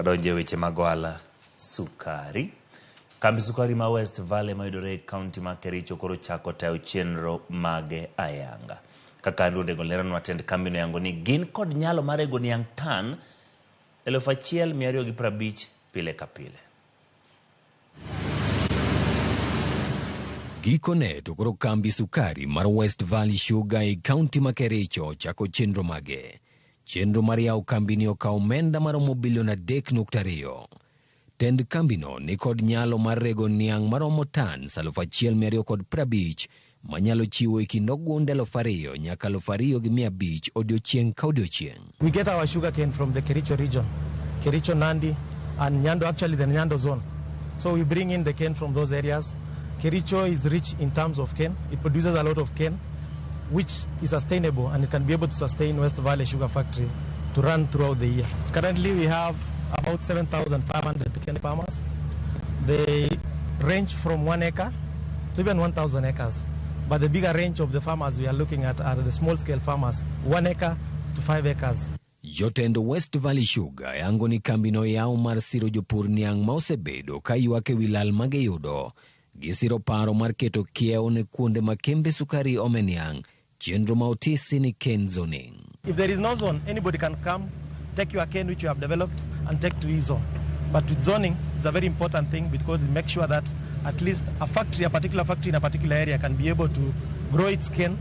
Wadonje weche mag ohala sukari. Kambi sukari ma West Valley mayudore kaunti ma Kericho koro chako tayo chenro mage ayanga. Kaka ndundego leronwa tend kambi no yango ni gin kod nyalo mar rego niang tan 1,250 pile ka pile. Gikone to koro kambi sukari mar West Valley Sugar e kaunti ma Kericho chako chenro mage. Chenro mar yawo kambi ni okawo omenda maromo bilion 3.2. Tend kambi no ni kod nyalo mar rego niang maromo tans 1,250 manyalo chiwo e kind ogunde 2,000 nyaka 2,500 odiochieng' ka odiochieng'. We get our sugar cane from the Kericho region, Kericho, Nandi, and Nyando, actually the Nyando Zone. So we bring in the cane from those areas. Kericho is rich in terms of cane. It produces a lot of cane, which is sustainable, and it can be able to sustain West Valley Sugar Factory to run throughout the year. Currently, we have about 7,500 cane farmers. They range from 1 acre to even 1,000 acres. But the bigger range of the farmers we are looking at are the small-scale farmers, 1 acre to 5 acres. Jotend West Valley Sugar yango ni kambi no yawo mar siro jopur niang ma osebedo ka ywak ewi lal magiyudo. Gisiro paro mar keto kiewo ne kuonde ma kembe sukari ome niang, chenro ma otisi ni cane zoning. If there is no zone, anybody can come, take your cane which you have developed and take to his zone. But with zoning, it's a very important thing because it makes sure that at least a particular factory in a particular area can be able to grow its cane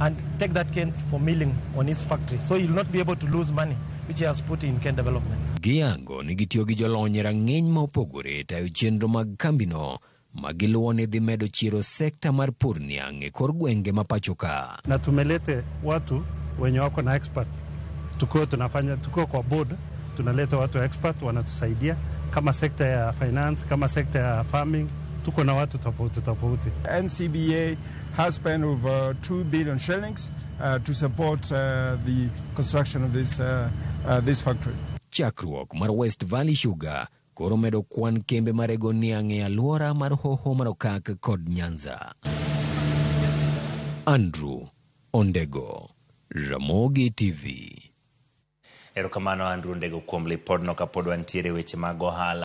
and take that cane for milling on his factory. So you'll not be able to lose money which he has put in cane development. Giango ni gitiyo gi jolony rang'eny ma opogore tayo chenro mag kambi no magiluwo ni dhi medo chiro sekta mar pur niang e kor gwenge mapacho ka. Na tumelete watu wenye wako na expert. Tuko kwa board, tunaleta watu expert wanatusaidia kama sekta ya finance, kama sekta ya farming, tuko na watu tofauti. NCBA has spent over 2 billion shillings to support the construction of this factory. Chakruok mar West Valley Sugar koro medo kwan kembe marego niang e aluora mar Hoho Marokak kod Nyanza. Andrew Ondego, Ramogi TV. Erokamano Andrew Ondego kuom lipodno kapod wantiere weche mag ohala.